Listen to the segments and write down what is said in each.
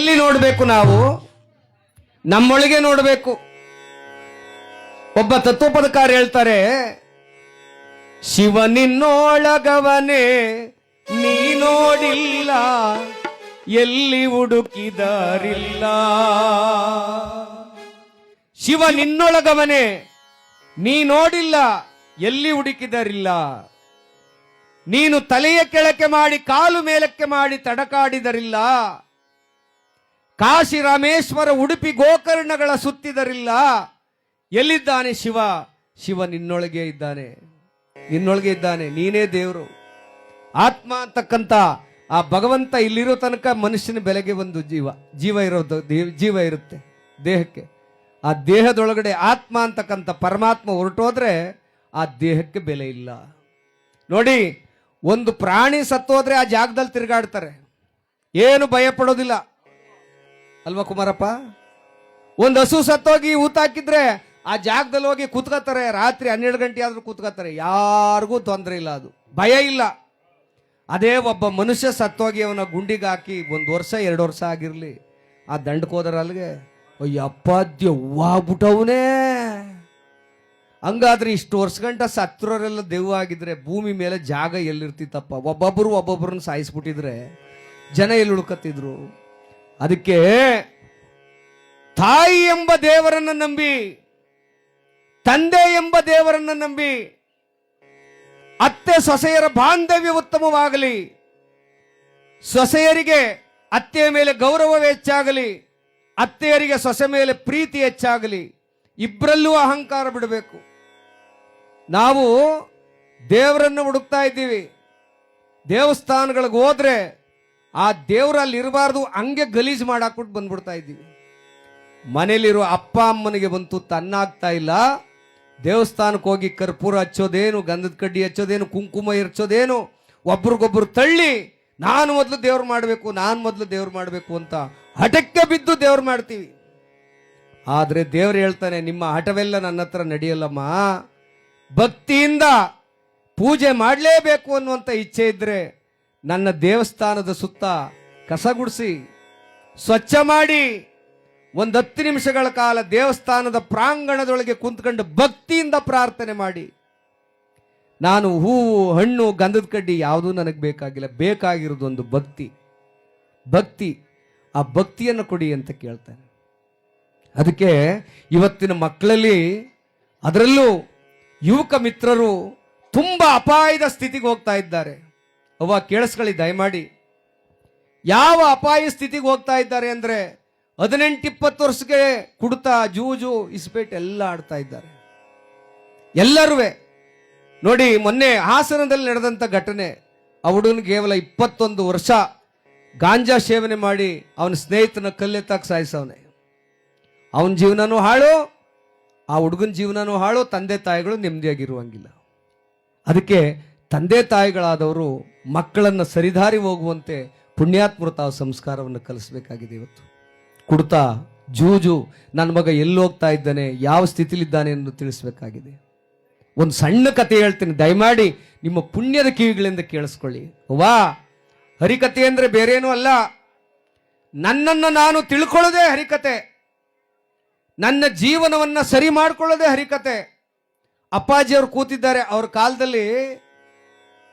ಎಲ್ಲಿ ನೋಡಬೇಕು? ನಾವು ನಮ್ಮೊಳಗೆ ನೋಡಬೇಕು. ಒಬ್ಬ ತತ್ವಪದಕಾರ ಹೇಳ್ತಾರೆ, ಶಿವ ನಿನ್ನೊಳಗವನೇ ನೀ ನೋಡಿಲ್ಲ, ಎಲ್ಲಿ ಹುಡುಕಿದರಿಲ್ಲ. ಶಿವ ನಿನ್ನೊಳಗವನೇ ನೀ ನೋಡಿಲ್ಲ, ಎಲ್ಲಿ ಹುಡುಕಿದರಿಲ್ಲ. ನೀನು ತಲೆಯ ಕೆಳಕ್ಕೆ ಮಾಡಿ ಕಾಲು ಮೇಲಕ್ಕೆ ಮಾಡಿ ತಡಕಾಡಿದರಿಲ್ಲ. ಕಾಶಿ ರಾಮೇಶ್ವರ ಉಡುಪಿ ಗೋಕರ್ಣಗಳ ಸುತ್ತಿದರಿಲ್ಲ. ಎಲ್ಲಿದ್ದಾನೆ ಶಿವ? ಶಿವ ನಿನ್ನೊಳಗೆ ಇದ್ದಾನೆ, ನಿನ್ನೊಳಗೆ ಇದ್ದಾನೆ. ನೀನೇ ದೇವರು. ಆತ್ಮ ಅಂತಕ್ಕಂಥ ಆ ಭಗವಂತ ಇಲ್ಲಿರೋ ತನಕ ಮನುಷ್ಯನ ಬೆಲೆಗೆ ಒಂದು ಜೀವ ಇರೋದು, ಜೀವ ಇರುತ್ತೆ ದೇಹಕ್ಕೆ. ಆ ದೇಹದೊಳಗಡೆ ಆತ್ಮ ಅಂತಕ್ಕಂಥ ಪರಮಾತ್ಮ ಹೊರಟೋದ್ರೆ ಆ ದೇಹಕ್ಕೆ ಬೆಲೆ ಇಲ್ಲ. ನೋಡಿ, ಒಂದು ಪ್ರಾಣಿ ಸತ್ತೋದ್ರೆ ಆ ಜಾಗದಲ್ಲಿ ತಿರುಗಾಡ್ತಾರೆ, ಏನು ಭಯ ಪಡೋದಿಲ್ಲ ಅಲ್ವಾ ಕುಮಾರಪ್ಪ? ಒಂದು ಹಸು ಸತ್ತೋಗಿ ಊತ ಹಾಕಿದ್ರೆ ಆ ಜಾಗದಲ್ಲಿ ಹೋಗಿ ಕೂತ್ಕೋತಾರೆ, ರಾತ್ರಿ 12 ಗಂಟೆ ಆದ್ರೂ ಕೂತ್ಕೋತಾರೆ, ಯಾರಿಗೂ ತೊಂದರೆ ಇಲ್ಲ, ಅದು ಭಯ ಇಲ್ಲ. ಅದೇ ಒಬ್ಬ ಮನುಷ್ಯ ಸತ್ತೋಗಿ ಅವನ ಗುಂಡಿಗೆ ಹಾಕಿ 1 ವರ್ಷ 2 ವರ್ಷ ಆಗಿರ್ಲಿ, ಆ ದಂಡಕೋದ್ರ ಅಲ್ಲಿಗೆ ಅಯ್ಯಪ್ಪ ದೆವ್ವಾಗ್ಬಿಟ್ಟವನೇ. ಹಂಗಾದ್ರೆ ಇಷ್ಟು ವರ್ಷ ಗಂಟ ಸತ್ತರೆಲ್ಲ ದೆವ್ವ ಆಗಿದ್ರೆ ಭೂಮಿ ಮೇಲೆ ಜಾಗ ಎಲ್ಲಿರ್ತಿತ್ತಪ್ಪ? ಒಬ್ಬೊಬ್ಬರನ್ನ ಸಾಯಿಸ್ಬಿಟ್ಟಿದ್ರೆ ಜನ ಎಲ್ಲಿ ಉಳ್ಕತ್ತಿದ್ರು? ಅದಕ್ಕೆ ತಾಯಿ ಎಂಬ ದೇವರನ್ನ ನಂಬಿ, ತಂದೆ ಎಂಬ ದೇವರನ್ನ ನಂಬಿ, ಅತ್ತೆ ಸೊಸೆಯರ ಬಾಂಧವ್ಯ ಉತ್ತಮವಾಗಲಿ, ಸೊಸೆಯರಿಗೆ ಅತ್ತೆಯ ಮೇಲೆ ಗೌರವ ಹೆಚ್ಚಾಗಲಿ, ಅತ್ತೆಯರಿಗೆ ಸೊಸೆ ಮೇಲೆ ಪ್ರೀತಿ ಹೆಚ್ಚಾಗಲಿ, ಇಬ್ಬರಲ್ಲೂ ಅಹಂಕಾರ ಬಿಡಬೇಕು. ನಾವು ದೇವರನ್ನು ಹುಡುಕ್ತಾ ಇದ್ದೀವಿ, ದೇವಸ್ಥಾನಗಳಿಗೆ ಹೋದ್ರೆ ಆ ದೇವರಲ್ಲಿ ಇರಬಾರ್ದು, ಹಂಗೆ ಗಲೀಜು ಮಾಡಾಕ್ಬಿಟ್ಟು ಬಂದ್ಬಿಡ್ತಾ ಇದ್ದೀವಿ. ಮನೇಲಿರೋ ಅಪ್ಪ ಅಮ್ಮನಿಗೆ ಬಂತು ತನ್ನಾಗ್ತಾ ಇಲ್ಲ, ದೇವಸ್ಥಾನಕ್ಕೆ ಹೋಗಿ ಕರ್ಪೂರ ಹಚ್ಚೋದೇನು, ಗಂಧದ ಕಡ್ಡಿ ಹಚ್ಚೋದೇನು, ಕುಂಕುಮ ಇರ್ಚೋದೇನು, ಒಬ್ರಿಗೊಬ್ರು ತಳ್ಳಿ ನಾನು ಮೊದಲು ದೇವ್ರು ಮಾಡಬೇಕು, ನಾನು ಮೊದಲು ದೇವ್ರು ಮಾಡಬೇಕು ಅಂತ ಹಠಕ್ಕೆ ಬಿದ್ದು ದೇವ್ರು ಮಾಡ್ತೀವಿ. ಆದರೆ ದೇವ್ರು ಹೇಳ್ತಾನೆ, ನಿಮ್ಮ ಹಠವೆಲ್ಲ ನನ್ನ ಹತ್ರ ನಡೆಯಲ್ಲಮ್ಮ. ಭಕ್ತಿಯಿಂದ ಪೂಜೆ ಮಾಡಲೇಬೇಕು ಅನ್ನುವಂಥ ಇಚ್ಛೆ ಇದ್ರೆ ನನ್ನ ದೇವಸ್ಥಾನದ ಸುತ್ತ ಕಸ ಗುಡಿಸಿ ಸ್ವಚ್ಛ ಮಾಡಿ 10 ನಿಮಿಷಗಳ ಕಾಲ ದೇವಸ್ಥಾನದ ಪ್ರಾಂಗಣದೊಳಗೆ ಕುಂತ್ಕೊಂಡು ಭಕ್ತಿಯಿಂದ ಪ್ರಾರ್ಥನೆ ಮಾಡಿ. ನಾನು ಹೂವು, ಹಣ್ಣು, ಗಂಧದ ಕಡ್ಡಿ ಯಾವುದೂ ನನಗೆ ಬೇಕಾಗಿಲ್ಲ, ಬೇಕಾಗಿರೋದು ಒಂದು ಭಕ್ತಿ. ಭಕ್ತಿ, ಆ ಭಕ್ತಿಯನ್ನು ಕೊಡಿ ಅಂತ ಕೇಳ್ತಾನೆ. ಅದಕ್ಕೆ ಇವತ್ತಿನ ಮಕ್ಕಳಲ್ಲಿ, ಅದರಲ್ಲೂ ಯುವಕ ಮಿತ್ರರು ತುಂಬ ಅಪಾಯದ ಸ್ಥಿತಿಗೆ ಹೋಗ್ತಾ ಇದ್ದಾರೆ. ಕೇಳಿಸ್ಕೊಳ್ಳಿ ದಯಮಾಡಿ. ಯಾವ ಅಪಾಯ ಸ್ಥಿತಿಗೆ ಹೋಗ್ತಾ ಇದ್ದಾರೆ ಅಂದರೆ 18-20 ವರ್ಷಕ್ಕೆ ಕುಡ್ತಾ, ಜೂಜು, ಇಸ್ಪೇಟ್ ಎಲ್ಲ ಆಡ್ತಾ ಇದ್ದಾರೆ ಎಲ್ಲರೂ. ನೋಡಿ, ಮೊನ್ನೆ ಹಾಸನದಲ್ಲಿ ನಡೆದಂಥ ಘಟನೆ. ಆ ಹುಡುಗನಿಗೆ ಕೇವಲ 21 ವರ್ಷ ಗಾಂಜಾ ಸೇವನೆ ಮಾಡಿ ಅವನ ಸ್ನೇಹಿತನ ಕಲ್ಲೆತ್ತಾಕ್ ಸಾಯಿಸವನೆ. ಅವನ ಜೀವನನೂ ಹಾಳು, ಆ ಹುಡುಗನ ಜೀವನನೂ ಹಾಳು, ತಂದೆ ತಾಯಿಗಳು ನೆಮ್ಮದಿಯಾಗಿರುವಂಗಿಲ್ಲ. ಅದಕ್ಕೆ ತಂದೆ ತಾಯಿಗಳಾದವರು ಮಕ್ಕಳನ್ನು ಸರಿದಾರಿ ಹೋಗುವಂತೆ ಪುಣ್ಯಾತ್ಮರು ತಾವು ಸಂಸ್ಕಾರವನ್ನು ಕಲಿಸಬೇಕಾಗಿದೆ. ಇವತ್ತು ಕುಡ್ತಾ, ಜೂಜು, ನನ್ನ ಮಗ ಎಲ್ಲಿ ಹೋಗ್ತಾ ಇದ್ದಾನೆ, ಯಾವ ಸ್ಥಿತಿಲಿದ್ದಾನೆ ಎಂದು ತಿಳಿಸ್ಬೇಕಾಗಿದೆ. ಒಂದು ಸಣ್ಣ ಕಥೆ ಹೇಳ್ತೀನಿ, ದಯಮಾಡಿ ನಿಮ್ಮ ಪುಣ್ಯದ ಕಿವಿಗಳಿಂದ ಕೇಳಿಸ್ಕೊಳ್ಳಿ. ಹರಿಕತೆ ಅಂದ್ರೆ ಬೇರೇನೂ ಅಲ್ಲ, ನನ್ನನ್ನು ನಾನು ತಿಳ್ಕೊಳ್ಳೋದೇ ಹರಿಕತೆ, ನನ್ನ ಜೀವನವನ್ನ ಸರಿ ಮಾಡ್ಕೊಳ್ಳೋದೇ ಹರಿಕತೆ. ಅಪ್ಪಾಜಿಯವರು ಕೂತಿದ್ದಾರೆ, ಅವ್ರ ಕಾಲದಲ್ಲಿ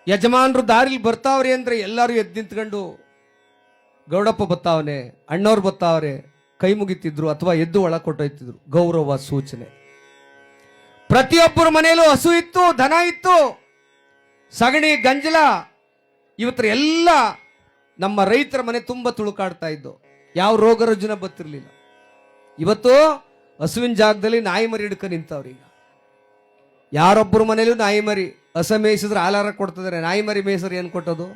ಯಜಮಾನರು ದಾರಿಲಿ ಬರ್ತಾವ್ರೆ ಅಂದ್ರೆ ಎಲ್ಲರೂ ಎದ್ದು ನಿಂತ್ಕೊಂಡು ಗೌಡಪ್ಪ ಬತ್ತಾವನೆ, ಅಣ್ಣವ್ರು ಬತ್ತಾವ್ರೆ, ಕೈ ಮುಗಿತಿದ್ರು ಅಥವಾ ಎದ್ದು ಒಳ ಕೊಟ್ಟೊಯ್ತಿದ್ರು, ಗೌರವ ಸೂಚನೆ. ಪ್ರತಿಯೊಬ್ಬರ ಮನೆಯಲ್ಲೂ ಹಸು ಇತ್ತು, ದನ ಇತ್ತು, ಸಗಣಿ, ಗಂಜಲ. ಇವತ್ತರ ಎಲ್ಲ ನಮ್ಮ ರೈತರ ಮನೆ ತುಂಬ ತುಳುಕಾಡ್ತಾ ಇದ್ದು, ಯಾವ ರೋಗ ರುಜಿನ ಬತ್ತಿರ್ಲಿಲ್ಲ. ಇವತ್ತು ಹಸುವಿನ ಜಾಗದಲ್ಲಿ ನಾಯಿ ಮರಿ ಹಿಡ್ಕ ನಿಂತವ್ರಿ. ಈಗ ಯಾರೊಬ್ಬರ ಮನೇಲೂ ನಾಯಿ ಮರಿ, ಹಸ ಮೇಯಿಸಿದ್ರೆ ಆಲಾರ ಕೊಡ್ತಿದ್ದಾರೆ, ನಾಯಿ ಮರಿ ಮೇಯಿಸಿದ್ರೆ ಏನು ಕೊಟ್ಟೋದು?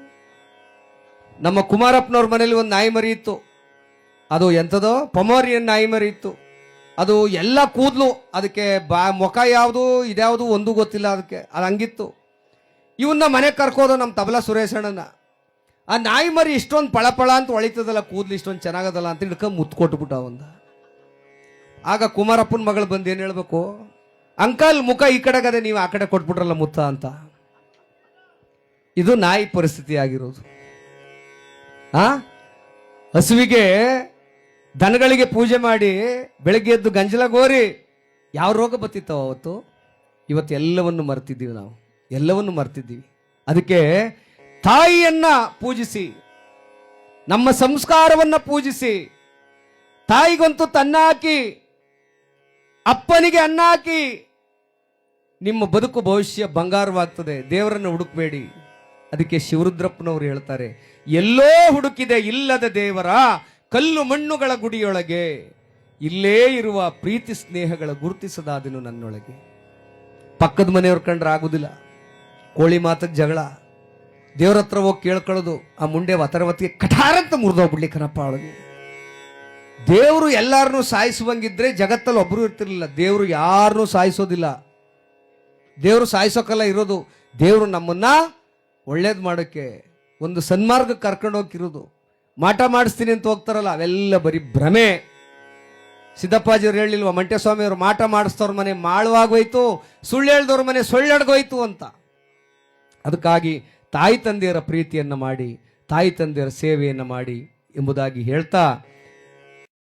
ನಮ್ಮ ಕುಮಾರಪ್ಪನವ್ರ ಮನೇಲಿ ಒಂದು ನಾಯಿ ಮರಿ ಇತ್ತು, ಅದು ಎಂಥದೋ ಪಮೋರಿಯನ್ ನಾಯಿ ಮರಿ ಇತ್ತು. ಅದು ಎಲ್ಲ ಕೂದಲು, ಅದಕ್ಕೆ ಮುಖ ಯಾವುದು ಇದ್ಯಾವುದು ಒಂದು ಗೊತ್ತಿಲ್ಲ, ಅದಕ್ಕೆ ಅದು ಹಂಗಿತ್ತು. ಇವನ್ನ ಮನೆ ಕರ್ಕೋದು ನಮ್ಮ ತಬಲಾ ಸುರೇಶಣ್ಣನ. ಆ ನಾಯಿ ಮರಿ ಇಷ್ಟೊಂದು ಪಳಪಳ ಅಂತ ಹೊಳಿತದಲ್ಲ, ಕೂದಲು ಇಷ್ಟೊಂದು ಚೆನ್ನಾಗದಲ್ಲ ಅಂತ ಹಿಡ್ಕ ಮುತ್ತು ಕೊಟ್ಬಿಟ್ಟ ಒಂದ. ಆಗ ಕುಮಾರಪ್ಪನ ಮಗಳು ಬಂದು ಏನು ಹೇಳ್ಬೇಕು, ಅಂಕಲ್ ಮುಖ ಈ ಕಡೆಗದೆ, ನೀವು ಆ ಕಡೆ ಕೊಟ್ಬಿಟ್ರಲ್ಲ ಮುತ್ತ ಅಂತ. ಇದು ನಾಯಿ ಪರಿಸ್ಥಿತಿ ಆಗಿರೋದು. ಹಸುವಿಗೆ ದನಗಳಿಗೆ ಪೂಜೆ ಮಾಡಿ ಬೆಳಗ್ಗೆ ಎದ್ದು ಗಂಜಲಗೋರಿ ಯಾವ ರೋಗ ಬತ್ತಿತ್ತವ ಅವತ್ತು? ಇವತ್ತು ಎಲ್ಲವನ್ನು ಮರ್ತಿದ್ದೀವಿ, ನಾವು ಎಲ್ಲವನ್ನು ಮರ್ತಿದ್ದೀವಿ. ಅದಕ್ಕೆ ತಾಯಿಯನ್ನ ಪೂಜಿಸಿ, ನಮ್ಮ ಸಂಸ್ಕಾರವನ್ನ ಪೂಜಿಸಿ, ತಾಯಿಗಂತೂ ತನ್ನ ಹಾಕಿ, ಅಪ್ಪನಿಗೆ ಅನ್ನ ಹಾಕಿ, ನಿಮ್ಮ ಬದುಕು ಭವಿಷ್ಯ ಬಂಗಾರವಾಗ್ತದೆ. ದೇವರನ್ನು ಹುಡುಕಬೇಡಿ. ಅದಕ್ಕೆ ಶಿವರುದ್ರಪ್ಪನವರು ಹೇಳ್ತಾರೆ, ಎಲ್ಲೋ ಹುಡುಕಿದೆ ಇಲ್ಲದ ದೇವರ ಕಲ್ಲು ಮಣ್ಣುಗಳ ಗುಡಿಯೊಳಗೆ, ಇಲ್ಲೇ ಇರುವ ಪ್ರೀತಿ ಸ್ನೇಹಗಳ ಗುರುತಿಸದಾದನು ನನ್ನೊಳಗೆ. ಪಕ್ಕದ ಮನೆಯವ್ರು ಕಂಡ್ರೆ ಆಗುದಿಲ್ಲ, ಕೋಳಿ ಮಾತಕ್ಕೆ ಜಗಳ, ದೇವ್ರ ಹತ್ರ ಹೋಗಿ ಕೇಳ್ಕೊಳ್ಳೋದು, ಆ ಮುಂಡೆ ವತರವತ್ತಿಗೆ ಕಠಾರಂತ ಮುರಿದೋಗ್ಬಿಡ್ಲಿಕ್ಕನಪ್ಪ ಅವಳಿಗೆ. ದೇವರು ಎಲ್ಲಾರನ್ನೂ ಸಾಯಿಸುವಂಗಿದ್ರೆ ಜಗತ್ತಲ್ಲಿ ಒಬ್ರು ಇರ್ತಿರ್ಲಿಲ್ಲ. ದೇವರು ಯಾರನ್ನೂ ಸಾಯಿಸೋದಿಲ್ಲ, ದೇವರು ಸಾಯಿಸೋಕಲ್ಲ ಇರೋದು. ದೇವರು ನಮ್ಮನ್ನ ಒಳ್ಳೇದು ಮಾಡೋಕ್ಕೆ, ಒಂದು ಸನ್ಮಾರ್ಗಕ್ಕೆ ಕರ್ಕೊಂಡು ಹೋಗಿರೋದು. ಮಾಟ ಮಾಡಿಸ್ತೀನಿ ಅಂತ ಹೋಗ್ತಾರಲ್ಲ, ಅವೆಲ್ಲ ಬರೀ ಭ್ರಮೆ. ಸಿದ್ದಪ್ಪಾಜಿಯವ್ರು ಹೇಳಿಲ್ವ, ಮಂಟೇಸ್ವಾಮಿಯವರು ಮಾಟ ಮಾಡಿಸ್ತವ್ರ ಮನೆ ಮಾಳವಾಗೋಯ್ತು, ಸುಳ್ಳು ಹೇಳ್ದವ್ರ ಮನೆ ಸೊಳ್ಳೆಡ್ಗೋಯ್ತು ಅಂತ. ಅದಕ್ಕಾಗಿ ತಾಯಿ ತಂದೆಯರ ಪ್ರೀತಿಯನ್ನು ಮಾಡಿ, ತಾಯಿ ತಂದೆಯರ ಸೇವೆಯನ್ನು ಮಾಡಿ ಎಂಬುದಾಗಿ ಹೇಳ್ತಾ